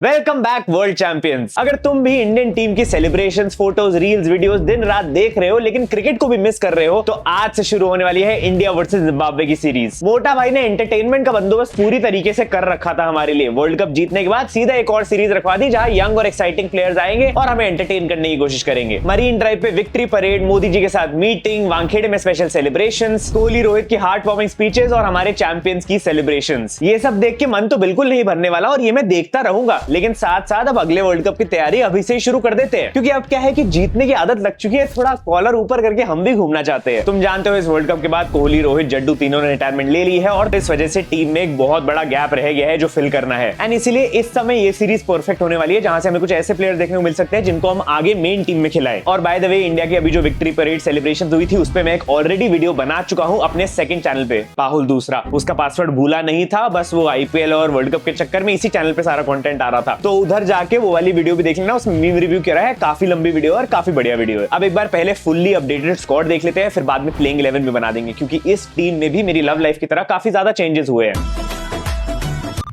Welcome back world champions. अगर तुम भी इंडियन टीम की सेलिब्रेशंस, फोटोज, रील्स, वीडियोस दिन रात देख रहे हो लेकिन क्रिकेट को भी मिस कर रहे हो, तो आज से शुरू होने वाली है इंडिया वर्सेस जिम्बाब्वे की सीरीज। मोटा भाई ने एंटरटेनमेंट का बंदोबस्त पूरी तरीके से कर रखा था हमारे लिए। वर्ल्ड कप जीतने के बाद सीधा एक और सीरीज रखवा दी जहां यंग और एक्साइटिंग प्लेयर्स आएंगे और हमें एंटरटेन करने की कोशिश करेंगे। मरीन ड्राइव पे विक्ट्री परेड, मोदी जी के साथ मीटिंग, वानखेड़े में स्पेशल सेलिब्रेशंस, कोहली रोहित की हार्ट वार्मिंग स्पीचेस और हमारे चैंपियंस की सेलिब्रेशंस। ये सब देख के मन तो बिल्कुल नहीं भरने वाला और ये मैं देखता रहूंगा, लेकिन साथ साथ अब अगले वर्ल्ड कप की तैयारी अभी से ही शुरू कर देते हैं, क्योंकि अब क्या है कि जीतने की आदत लग चुकी है। थोड़ा कॉलर ऊपर करके हम भी घूमना चाहते हैं। तुम जानते हो इस वर्ल्ड कप के बाद कोहली, रोहित, जड्डू तीनों ने रिटायरमेंट ले ली है और इस वजह से टीम में एक बहुत बड़ा गैप रह गया है जो फिल करना है। एंड इसीलिए इस समय ये सीरीज परफेक्ट होने वाली है जहां से हमें कुछ ऐसे प्लेयर्स देखने को मिल सकते हैं जिनको हम आगे मेन टीम में खिलाएं। और बाय द वे, इंडिया की अभी जो विक्ट्री परेड सेलिब्रेशन हुई थी उस पर मैं एक ऑलरेडी वीडियो बना चुका हूं अपने सेकंड चैनल पे, पाहुल दूसरा। उसका पासवर्ड भूला नहीं था, बस वो आईपीएल और वर्ल्ड कप के चक्कर में इसी चैनल पे सारा कंटेंट आ रहा था, तो उधर जाके वो वाली वीडियो भी देख लेना। उसमें मीम रिव्यू किया है, काफी लंबी वीडियो और काफी बढ़िया वीडियो है। अब एक बार पहले फुल्ली अपडेटेड स्क्वाड देख लेते हैं, फिर बाद में प्लेइंग 11 भी बना देंगे, क्योंकि इस टीम में भी मेरी लव लाइफ की तरह काफी ज्यादा चेंजेस हुए हैं।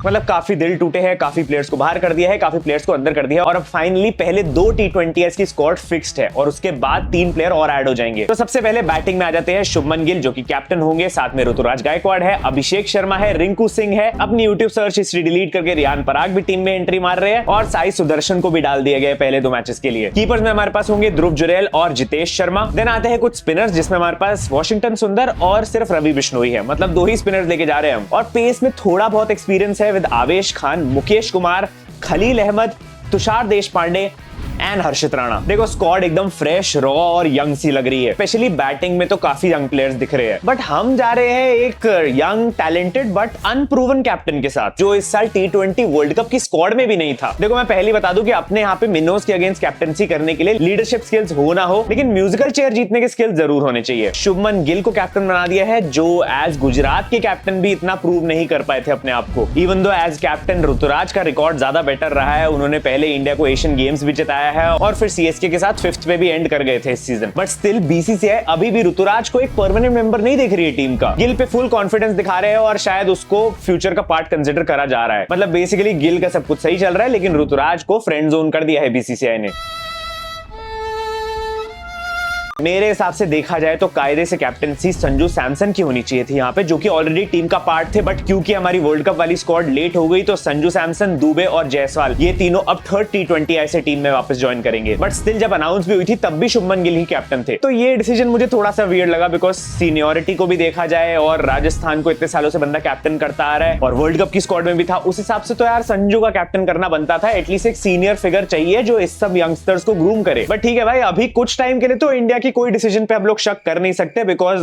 मतलब काफी दिल टूटे हैं, काफी प्लेयर्स को बाहर कर दिया है, काफी प्लेयर्स को अंदर कर दिया है और अब फाइनली पहले 2 T20s की स्क्वाड फिक्स्ड है और उसके बाद 3 प्लेयर और ऐड हो जाएंगे। तो सबसे पहले बैटिंग में आ जाते हैं शुभमन गिल जो कि कैप्टन होंगे, साथ में ऋतुराज गायकवाड़ है, अभिषेक शर्मा है, रिंकू सिंह है। अपनी यूट्यूब सर्च हिस्ट्री डिलीट करके रियान पराग भी टीम में एंट्री मार रहे हैं और साई सुदर्शन को भी डाल दिया गया पहले 2 मैचेस के लिए। कीपर्स में हमारे पास होंगे ध्रुव जुरैल और जितेश शर्मा। देन आते हैं कुछ स्पिनर्स जिसमें हमारे पास वॉशिंगटन सुंदर और सिर्फ रवि बिश्नोई है, मतलब 2 ही स्पिनर्स लेके जा रहे हैं हम। और पेस में थोड़ा बहुत एक्सपीरियंस है विद आवेश खान, मुकेश कुमार, खलील अहमद, तुषार देशपांडे एंड हर्षित राणा। देखो स्क्वाड एकदम फ्रेश, रॉ और यंग सी लग रही है। स्पेशली बैटिंग में तो काफी यंग प्लेयर्स दिख रहे हैं, बट हम जा रहे हैं एक young, talented but unproven captain के साथ जो इस साल T20 वर्ल्ड कप की स्क्वाड में भी नहीं था। देखो मैं पहले बता दूं कि अपने यहाँ पे मिनोज के अगेंस्ट कैप्टनसी करने के लिए लीडरशिप स्किल्स हो ना हो, लेकिन म्यूजिकल चेयर जीतने के स्किल्स जरूर होने चाहिए। शुभमन गिल को कैप्टन बना दिया है जो एज गुजरात के कैप्टन भी इतना प्रूव नहीं कर पाए थे अपने आप को। Even though as captain Rituraj का रिकॉर्ड ज्यादा बेटर रहा है, उन्होंने पहले इंडिया को एशियन गेम्स भी जिताया है और फिर सीएसके के साथ 5th पे भी एंड कर गए थे इस सीजन। बट स्टिल बीसीसीआई अभी भी ऋतुराज को एक परमानेंट मेंबर नहीं देख रही है टीम का। गिल पे फुल कॉन्फिडेंस दिखा रहे हैं और शायद उसको फ्यूचर का पार्ट कंसिडर करा जा रहा है। मतलब बेसिकली गिल का सब कुछ सही चल रहा है, लेकिन ऋतुराज को फ्रेंड जोन कर दिया है बीसीसीआई ने। मेरे हिसाब से देखा जाए तो कायदे से कैप्टनसी संजू सैमसन की होनी चाहिए थी यहाँ पे, जो कि ऑलरेडी टीम का पार्ट थे, बट क्योंकि हमारी वर्ल्ड कप वाली स्क्वाड लेट हो गई तो संजू सैमसन, दुबे और जायसवाल ये तीनों अब 3rd T20 ऐसे टीम में वापस ज्वाइन करेंगे। बट स्टिल जब अनाउंस भी हुई थी तब भी शुभमन गिल ही कैप्टन थे, तो ये डिसीजन मुझे थोड़ा सा वियर्ड लगा, बिकॉज सीनियोरिटी को भी देखा जाए और राजस्थान को इतने सालों से बंदा कैप्टन करता आ रहा है और वर्ल्ड कप की स्क्वाड में भी था, उस हिसाब से तो यार संजू का कैप्टन करना बनता था। एटलीस्ट एक सीनियर फिगर चाहिए जो इस सब यंगस्टर्स को ग्रूम करे। बट ठीक है भाई, अभी कुछ टाइम के लिए तो इंडिया की कोई डिसीजन पे लोग शक कर नहीं सकते, बिकॉज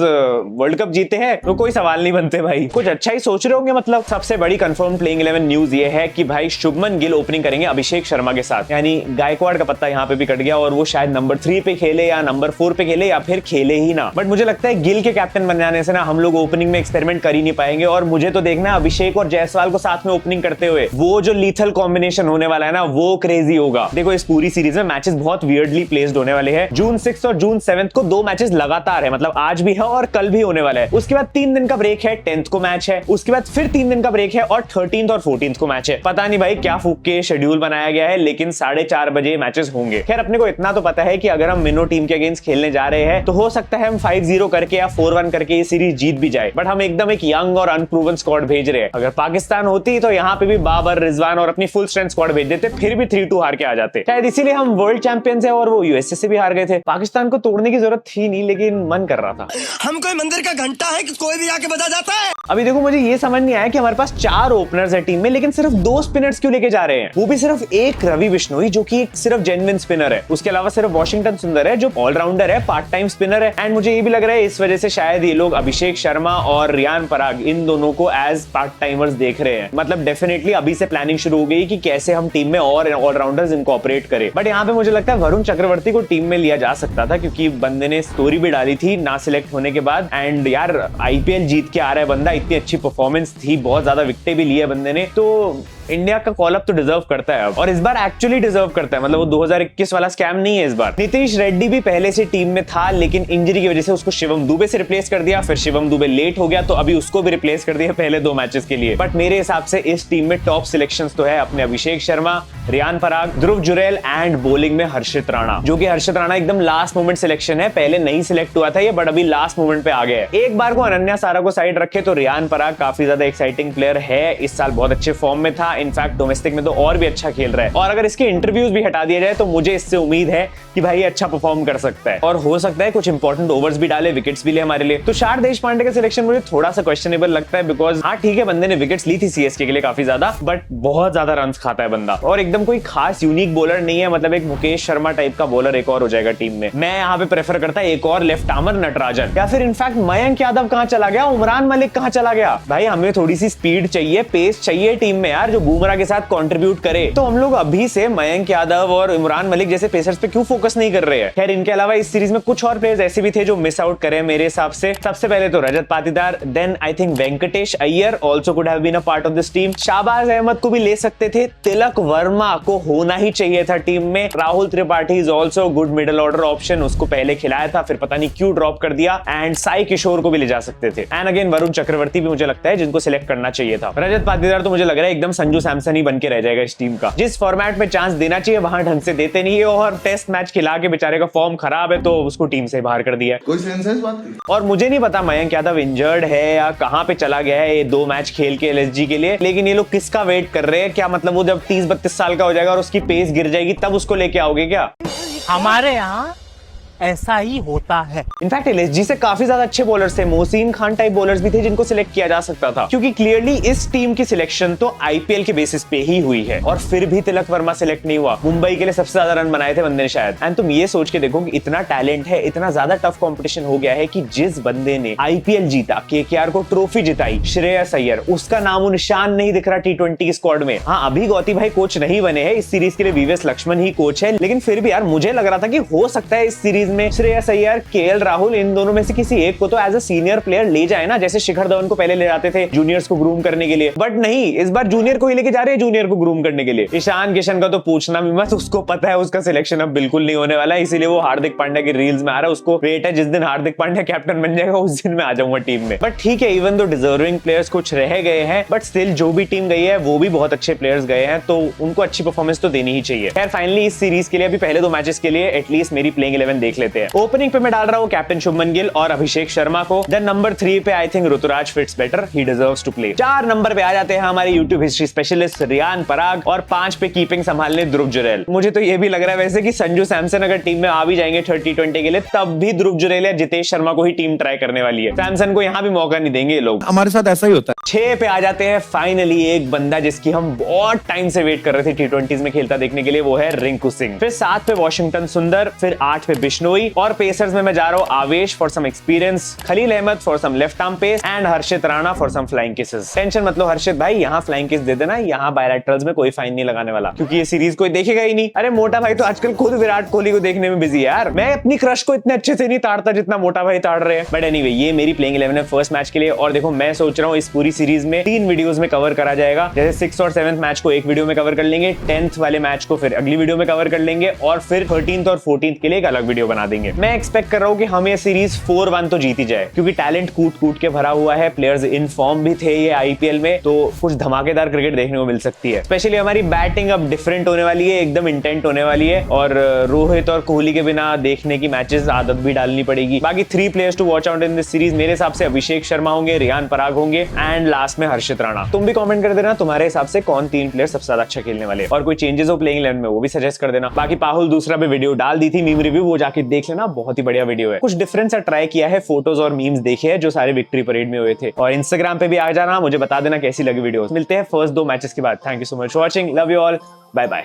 वर्ल्ड कप जीते हैं तो कोई सवाल नहीं बनते भाई। कुछ अच्छा ही सोच रहे होंगे। मतलब सबसे बड़ी कंफर्म प्लेइंग 11 न्यूज ये है कि भाई शुभमन गिल ओपनिंग करेंगे अभिषेक शर्मा के साथ, यानी गायकवाड़ का पत्ता यहाँ पे भी कट गया और वो शायद नंबर 3 पे खेले या नंबर 4 पे खेले या फिर खेले ही ना। बट मुझे लगता है गिल के कैप्टन बन जाने से ना हम लोग ओपनिंग में एक्सपेरिमेंट कर ही नहीं पाएंगे और मुझे तो देखना है अभिषेक और जायसवाल को साथ में ओपनिंग करते हुए। वो जो लीथल कॉम्बिनेशन होने वाला है ना, वो क्रेजी होगा। देखो इस पूरी सीरीज में मैचेस बहुत वियर्डली प्लेस्ड होने वाले हैं। जून 6 और जून 7 को 2 मैचेस लगातार है, मतलब आज भी है और कल भी होने वाला है। उसके बाद 3 दिन का ब्रेक है, 10th को मैच है, उसके बाद फिर 3 दिन का ब्रेक है और 13th और 14th को मैच है। पता नहीं भाई क्या फूक के शेड्यूल बनाया गया है, लेकिन 4:30 बजे मैचेस होंगे। खैर अपने को इतना तो पता है कि अगर हम मिनो टीम के अगेंस्ट खेलने जा रहे हैं तो हो सकता है हम 5-0 करके या 4-1 करके ये सीरीज जीत भी जाए, बट हम एकदम एक यंग और अनप्रूवन स्क्वाड भेज रहे हैं। अगर पाकिस्तान होती तो यहाँ पे भी बाबर, रिजवान और अपनी फुल स्ट्रेंथ स्क्वाड भेज देते, फिर भी 3-2 हार के आ जाते। शायद इसीलिए हम वर्ल्ड चैंपियंस है और वो यूएसए से भी हार गए थे। पाकिस्तान को तोड़ने की जरूरत थी नहीं, लेकिन मन कर रहा था। हम कोई मंदिर का घंटा है कि कोई भी आके बजा जाता है। अभी देखो मुझे ये समझ नहीं आया कि हमारे पास 4 ओपनर्स है टीम में, लेकिन सिर्फ 2 स्पिनर्स क्यों लेके जा रहे हैं, वो भी सिर्फ एक रवि बिश्नोई जो कि एक सिर्फ जेन्युइन स्पिनर है। उसके अलावा सिर्फ वॉशिंगटन सुंदर है जो ऑलराउंडर है, पार्ट टाइम स्पिनर है। एंड मुझे ये भी लग रहा है इस वजह से शायद ये लोग अभिषेक शर्मा और रियान पराग इन दोनों को एज पार्ट टाइमर्स देख रहे हैं। मतलब डेफिनेटली अभी से प्लानिंग शुरू हो गई कि कैसे हम टीम में और ऑलराउंडर्स इनकॉर्पोरेट करें। बट यहाँ पे मुझे लगता है वरुण चक्रवर्ती को टीम में लिया जा सकता था, क्योंकि बंदे ने स्टोरी भी डाली थी ना सिलेक्ट होने के बाद। एंड यार आईपीएल जीत के आ रहा है बंदा, इतनी अच्छी परफॉर्मेंस थी, बहुत ज्यादा विकेटें भी ली है बंदे ने, तो इंडिया का कॉल अप तो डिजर्व करता है अब, और इस बार एक्चुअली डिजर्व करता है। मतलब वो 2021 वाला स्कैम नहीं है इस बार। नीतीश रेड्डी भी पहले से टीम में था, लेकिन इंजरी की वजह से उसको शिवम दुबे से रिप्लेस कर दिया। फिर शिवम दुबे लेट हो गया तो अभी उसको भी रिप्लेस कर दिया पहले 2 मैचेस के लिए। बट मेरे हिसाब से इस टीम में टॉप सिलेक्शंस तो है अपने अभिषेक शर्मा, रियान पराग, ध्रुव जुरैल एंड बॉलिंग में हर्षित राणा, जो कि हर्षित राणा एकदम लास्ट मोमेंट सिलेक्शन है। पहले नहीं सिलेक्ट हुआ था ये, बट अभी लास्ट मोमेंट पे आ गया है। एक बार को अनन्या सारा को साइड रखे तो रियान पराग काफी ज्यादा एक्साइटिंग प्लेयर है। इस साल बहुत अच्छे फॉर्म में था, इनफैक्ट डोमेस्टिक में तो और भी अच्छा खेल रहा है। और अगर इसके इंटरव्यूज भी हटा दिया जाए तो मुझे इससे उम्मीद है कि भाई अच्छा परफॉर्म कर सकता है, और हो सकता है कुछ इंपॉर्टेंट ओवर्स भी डाले, विकेट्स भी ले हमारे लिए। तुषार देशपांडे का सिलेक्शन मुझे थोड़ा सा क्वेश्चनेबल लगता है, बिकॉज हाँ ठीक है, बंदे ने विकेट्स ली थी सीएसके के लिए काफी ज्यादा, बट बहुत ज्यादा रन्स खाता है बंदा, और एकदम कोई खास यूनिक बॉलर नहीं है। मतलब एक मुकेश शर्मा टाइप का बॉलर एक और हो जाएगा टीम में। मैं यहाँ पे प्रेफर करता है एक और लेफ्ट आर्मर नटराजन, या फिर इनफैक्ट मयंक यादव कहाँ चला गया, उमरान मलिक कहाँ चला गया। भाई हमें थोड़ी सी स्पीड चाहिए, पेस चाहिए टीम में यार, जो बुमराह के साथ कंट्रीब्यूट करे। तो हम लोग अभी से मयंक यादव और इमरान मलिक जैसे पेसर्स पे क्यों फोकस नहीं कर रहे हैं। खैर इनके अलावा इस सीरीज में कुछ और प्लेयर्स ऐसे भी थे जो मिस आउट करे मेरे हिसाब से। सबसे पहले तो Rajat Patidar, then I think Venkatesh Iyer also could have been a part of this team. Shahbaz Ahmed को भी ले सकते थे, तिलक वर्मा को होना ही चाहिए था टीम में। Rahul Tripathi is also good middle order option, उसको पहले खिलाया था फिर पता नहीं क्यों ड्रॉप कर दिया। एंड साई किशोर को भी ले जा सकते थे। एंड अगेन वरुण चक्रवर्ती भी मुझे लगता है जिनको सिलेक्ट करना चाहिए था। रजत पाटीदार तो मुझे लग रहा है एकदम संजू सैमसन ही बन के रह जाएगा इस टीम का। जिस फॉर्मेट में चांस देना चाहिए वहां ढंग से देते नहीं है, और टेस्ट मैच खिला के बेचारे का फॉर्म खराब है तो उसको टीम से बाहर कर दिया। कोई सेंस है इस बात की? और मुझे नहीं पता मयंक यादव इंजर्ड है या कहां पे चला गया है ये 2 मैच खेल के एलएसजी के लिए, लेकिन ये लोग किसका वेट कर रहे हैं? क्या मतलब वो जब 30-32 साल का हो जाएगा और उसकी पेस गिर जाएगी तब उसको लेके आओगे क्या? हमारे यहाँ ऐसा ही होता है। इनफैक्ट एलएसजी से काफी ज्यादा अच्छे बॉलर्स थे, मोहसिन खान टाइप बॉलर्स भी थे जिनको सिलेक्ट किया जा सकता था, क्योंकि क्लियरली इस टीम की सिलेक्शन तो आईपीएल के बेसिस पे ही हुई है। और फिर भी तिलक वर्मा सिलेक्ट नहीं हुआ। मुंबई के लिए सबसे ज्यादा रन बनाए थे बंदे ने शायद। एंड तुम ये सोच के देखो कि इतना टैलेंट है, इतना ज्यादा टफ कंपटीशन हो गया है कि जिस बंदे ने आईपीएल जीता, केकेआर को ट्रॉफी जिताई, श्रेयस अय्यर, उसका नामो निशान नहीं दिख रहा टी20 की स्क्वाड में। हाँ अभी गौती भाई कोच नहीं बने हैं, इस सीरीज के लिए वीवीएस लक्ष्मण ही कोच है, लेकिन फिर भी यार मुझे लग रहा था कि हो सकता है इस सीरीज में श्रेयस अय्यर, केएल राहुल, इन दोनों में से किसी एक को तो एज अ सीनियर प्लेयर ले जाए ना, जैसे शिखर धवन को पहले ले जाते थे जूनियर्स को ग्रूम करने के लिए। बट नहीं, इस बार जूनियर को ही लेके जा रहे हैं जूनियर को ग्रूम करने के लिए। ईशान किशन का तो पूछना भी मत, उसको पता है उसका सिलेक्शन अब बिल्कुल नहीं होने वाला है, इसीलिए वो हार्दिक पांड्या की रील्स में आ रहा है। उसको वेट है जिस दिन हार्दिक पांड्या कैप्टन बन जाएगा उस दिन मैं आ जाऊंगा टीम में। बट ठीक है, इवन दो डिजर्विंग प्लेयर्स कुछ रह गए हैं, बट स्टिल जो भी टीम गई है वो भी बहुत अच्छे प्लेयर्स गए हैं, तो उनको अच्छी परफॉर्मेंस तो देनी ही चाहिए। खैर फाइनली इस सीरीज के लिए अभी पहले 2 मैचेस के लिए एटलीस्ट मेरी प्लेइंग 11 देख लेते हैं। ओपनिंग पे मैं डाल रहा हूँ कैप्टन शुभमन गिल और अभिषेक शर्मा को। देन नंबर 3 पे I think Rituraj fits better, he deserves to play. 4 number पे आ जाते हैं हमारे YouTube history specialist Riyan Parag, और 5 पे कीपिंग संभालने ध्रुव जुरैल। मुझे तो ये भी लग रहा है वैसे कि संजू सैमसन अगर टीम में आ भी जाएंगे 30-20 के लिए, तब भी ध्रुव जुरैल या जितेश शर्मा को ही टीम ट्राई करने वाली है। सैमसन को यहाँ भी मौका नहीं देंगे ये लोग। हमारे साथ ऐसा ही होता है। 6 पे आ जाते हैं फाइनली एक बंदा जिसकी हम बहुत टाइम से वेट कर रहे थे टी20 में खेलता देखने के लिए, वो है रिंकू सिंह। फिर 7 पे वॉशिंगटन सुंदर, फिर 8 पे बिश्नोई, और पेसर्स में मैं जा रहा हूँ Avesh for some experience, Khaleel Ahmed for some left arm pace, and Harshit Rana for some flying kisses. Tension मत लो हर्षित भाई, यहाँ फ्लाइंग किस दे देना, यहाँ बायलैटरल्स में कोई फाइन नहीं लगाने वाला, क्योंकि ये सीरीज कोई देखेगा ही नहीं। अरे मोटा भाई तो आजकल खुद विराट कोहली को देखने में बिजी है यार, मैं अपनी क्रश को इतने अच्छे से नहीं ताड़ता जितना मोटा भाई ताड़ रहे हैं। बट एनीवे ये मेरी प्लेइंग 11 है फर्स्ट मैच के लिए, और देखो मैं सोच रहा हूँ इस पूरी सीरीज में 3 वीडियोस में कवर करा जाएगा। जैसे 6th और 7th मैच को एक वीडियो में कवर कर लेंगे, 10th वाले मैच को फिर अगली वीडियो में कवर कर लेंगे, और फिर 13th और 14th के लिए एक अलग वीडियो बना देंगे। मैं एक्सपेक्ट कर रहा हूँ कि हम ये सीरीज 4-1 तो जीती जाए, क्योंकि टैलेंट कूट कूट के भरा हुआ है, प्लेयर्स इन फॉर्म भी थे ये आईपीएल में, तो कुछ धमाकेदार क्रिकेट देखने को मिल सकती है। स्पेशली हमारी बैटिंग अब डिफरेंट होने वाली है, एकदम इंटेंट होने वाली है, और रोहित और कोहली के बिना देखने की मैचेस आदत भी डालनी पड़ेगी। बाकी 3 players to watch out in this series मेरे हिसाब से अभिषेक शर्मा होंगे, रियान पराग होंगे, एंड लास्ट में हर्षित राणा। तुम भी कमेंट कर देना तुम्हारे हिसाब से कौन 3 प्लेयर सबसे ज्यादा अच्छा खेलने वाले, और कोई चेंजेस हो प्लेइंग 11 में वो भी सजेस्ट कर देना। बाकी पाहुल दूसरा पे वीडियो डाल दी थी मीम रिव्यू, वो जाके देख लेना, बहुत ही बढ़िया वीडियो है। कुछ डिफरेंस ट्राई किया है, फोटोज और मीम्स देखे हैं जो सारे विक्ट्री परेड में हुए थे, और इंस्टाग्राम पे भी आ जाना, मुझे बता देना कैसी लगी वीडियो। मिलते हैं फर्स्ट 2 मैचेस के बाद। Thank you so much for watching, love you all, bye bye.